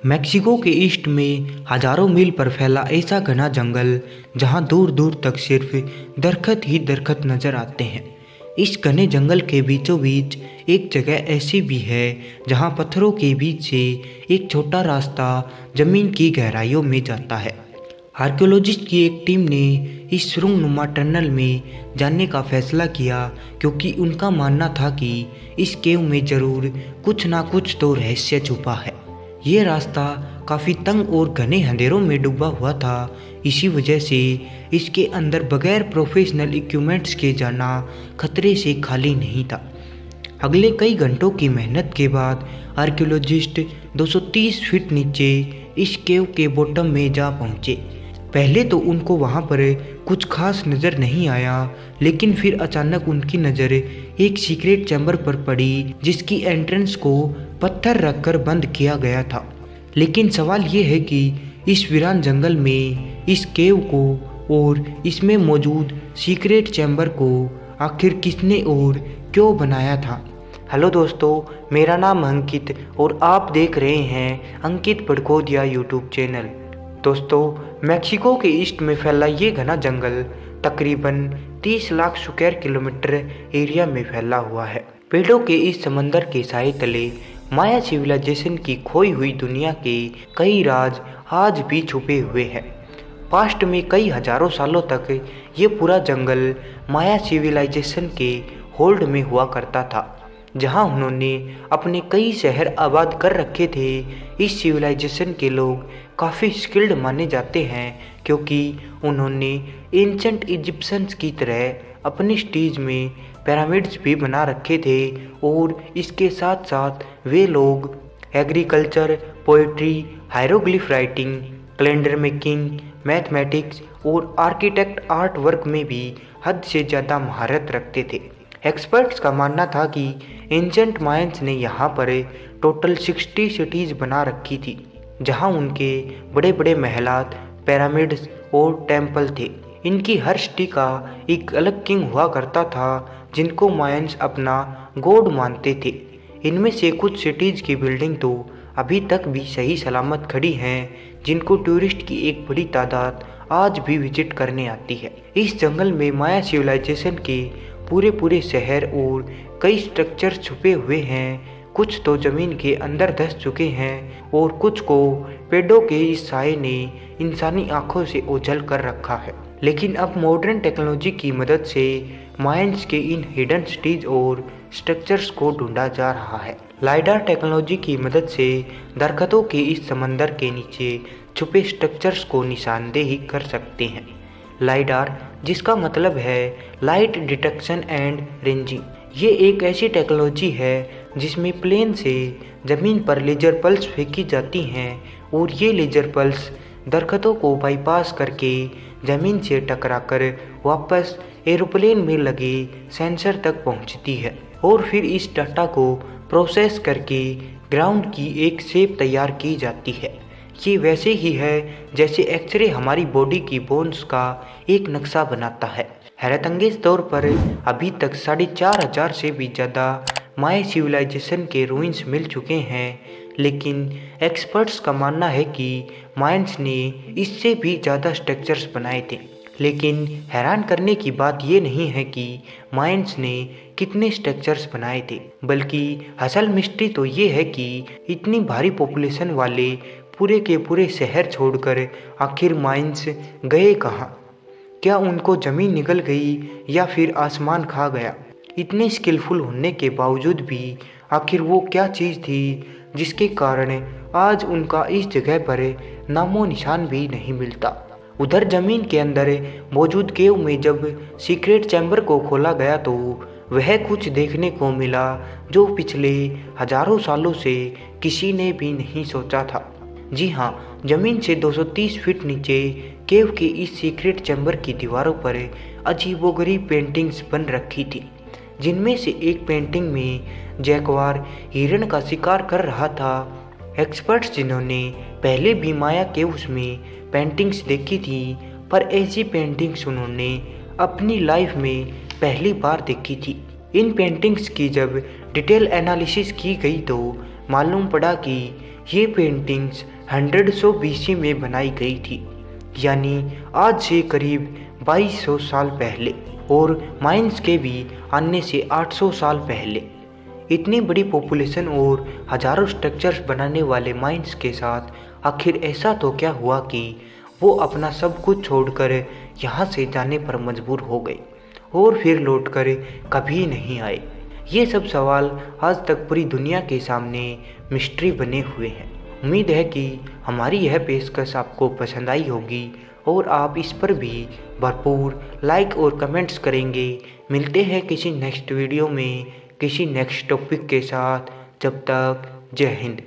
Mexico के east में हजारों मील पर फैला ऐसा घना जंगल जहां दूर दूर तक सिर्फ दरख्त ही दरख्त नजर आते हैं। इस घने जंगल के बीचों बीच एक जगह ऐसी भी है जहां पत्थरों के बीच से एक छोटा रास्ता जमीन की गहराइयों में जाता है। आर्कियोलॉजिस्ट की एक टीम ने इस सुरंगनुमा टनल में जाने का फैसला किया क्योंकि उनका मानना था कि इस केव में जरूर कुछ ना कुछ तो रहस्य छुपा है। ये रास्ता काफ़ी तंग और घने अंधेरों में डूबा हुआ था। इसी वजह से इसके अंदर बगैर प्रोफेशनल इक्विपमेंट्स के जाना खतरे से खाली नहीं था। अगले कई घंटों की मेहनत के बाद आर्कियोलॉजिस्ट 230 फीट नीचे इस केव के बॉटम में जा पहुँचे। पहले तो उनको वहाँ पर कुछ खास नज़र नहीं आया, लेकिन फिर अचानक उनकी नज़र एक सीक्रेट चैम्बर पर पड़ी जिसकी एंट्रेंस को पत्थर रखकर बंद किया गया था। लेकिन सवाल ये है कि इस वीरान जंगल में इस केव को और इसमें मौजूद सीक्रेट चैम्बर को आखिर किसने और क्यों बनाया था। हेलो दोस्तों, मेरा नाम अंकित और आप देख रहे हैं अंकित पड़कोदिया यूट्यूब चैनल। दोस्तों, मेक्सिको के ईस्ट में फैला ये घना जंगल तकरीबन 30 लाख स्क्वायर किलोमीटर एरिया में फैला हुआ है। पेड़ों के इस समंदर के साए तले माया सिविलाइजेशन की खोई हुई दुनिया के कई राज आज भी छुपे हुए हैं। पास्ट में कई हजारों सालों तक ये पूरा जंगल माया सिविलाइजेशन के होल्ड में हुआ करता था, जहां उन्होंने अपने कई शहर आबाद कर रखे थे। इस सिविलाइजेशन के लोग काफ़ी स्किल्ड माने जाते हैं क्योंकि उन्होंने एंशंट इजिप्शियंस की तरह अपनी स्टेज में पिरामिड्स भी बना रखे थे। और इसके साथ साथ वे लोग agriculture, poetry, hieroglyph writing, calendar making, mathematics और आर्किटेक्ट आर्ट वर्क में भी हद से ज़्यादा महारत रखते थे। एक्सपर्ट्स का मानना था कि एंशंट मायंस ने यहाँ पर टोटल 60 सिटीज़ बना रखी थी, जहाँ उनके बड़े बड़े महलात, पिरामिड्स और टेम्पल थे। इनकी हर सिटी का एक अलग किंग हुआ करता था जिनको मायंस अपना गॉड मानते थे। इनमें से कुछ सिटीज़ की बिल्डिंग तो अभी तक भी सही सलामत खड़ी हैं, जिनको टूरिस्ट की एक बड़ी तादाद आज भी विजिट करने आती है। इस जंगल में माया सिविलाइजेशन के पूरे शहर और कई स्ट्रक्चर छुपे हुए हैं। कुछ तो ज़मीन के अंदर धंस चुके हैं और कुछ को पेड़ों के इस साए ने इंसानी आंखों से ओझल कर रखा है। लेकिन अब मॉडर्न टेक्नोलॉजी की मदद से मायंस के इन हिडन सिटीज और स्ट्रक्चर्स को ढूंढा जा रहा है। लाइडार टेक्नोलॉजी की मदद से दरख्तों के इस समंदर के नीचे छुपे स्ट्रक्चर्स को निशानदेही कर सकते हैं। लाइडार, जिसका मतलब है लाइट डिटेक्शन एंड रेंजिंग, ये एक ऐसी टेक्नोलॉजी है जिसमें प्लेन से ज़मीन पर लेजर पल्स फेंकी जाती हैं और ये लेजर पल्स दरख्तों को बाईपास करके ज़मीन से टकराकर वापस एरोप्लेन में लगे सेंसर तक पहुंचती है और फिर इस डाटा को प्रोसेस करके ग्राउंड की एक शेप तैयार की जाती है। ये वैसे ही है जैसे एक्सरे हमारी बॉडी की बोन्स का एक नक्शा बनाता है। हैरतअंगेज तौर पर अभी तक 4500 से भी ज़्यादा माया सिविलाइजेशन के रूइंस मिल चुके हैं, लेकिन एक्सपर्ट्स का मानना है कि मायंस ने इससे भी ज़्यादा स्ट्रक्चर्स बनाए थे। लेकिन हैरान करने की बात ये नहीं है कि मायंस ने कितने स्ट्रक्चर्स बनाए थे, बल्कि असल मिस्ट्री तो ये है कि इतनी भारी पॉपुलेशन वाले पूरे के पूरे शहर छोड़कर आखिर मायंस गए कहाँ। क्या उनको ज़मीन निगल गई या फिर आसमान खा गया। इतने स्किलफुल होने के बावजूद भी आखिर वो क्या चीज़ थी जिसके कारण आज उनका इस जगह पर नामो निशान भी नहीं मिलता। उधर ज़मीन के अंदर मौजूद केव में जब सीक्रेट चैम्बर को खोला गया तो वह कुछ देखने को मिला जो पिछले हजारों सालों से किसी ने भी नहीं सोचा था। जी हाँ, ज़मीन से 230 फीट नीचे केव के इस सीक्रेट चैम्बर की दीवारों पर अजीबोगरीब पेंटिंग्स बन रखी थी, जिनमें से एक पेंटिंग में जैगवार हिरण का शिकार कर रहा था। एक्सपर्ट्स जिन्होंने पहले भी माया केव्स में पेंटिंग्स देखी थी, पर ऐसी पेंटिंग्स उन्होंने अपनी लाइफ में पहली बार देखी थी। इन पेंटिंग्स की जब डिटेल एनालिसिस की गई तो मालूम पड़ा कि ये पेंटिंग्स 100 BC में बनाई गई थी, यानी आज से करीब 2200 साल पहले, और माइंस के भी आने से 800 साल पहले। इतनी बड़ी पॉपुलेशन और हजारों स्ट्रक्चर्स बनाने वाले माइंस के साथ आखिर ऐसा तो क्या हुआ कि वो अपना सब कुछ छोड़कर यहाँ से जाने पर मजबूर हो गए और फिर लौटकर कभी नहीं आए? ये सब सवाल आज तक पूरी दुनिया के सामने मिस्ट्री बने हुए हैं। उम्मीद है कि हमारी यह पेशकश आपको पसंद आई होगी और आप इस पर भी भरपूर लाइक और कमेंट्स करेंगे। मिलते हैं किसी नेक्स्ट वीडियो में किसी नेक्स्ट टॉपिक के साथ। जब तक जय हिंद।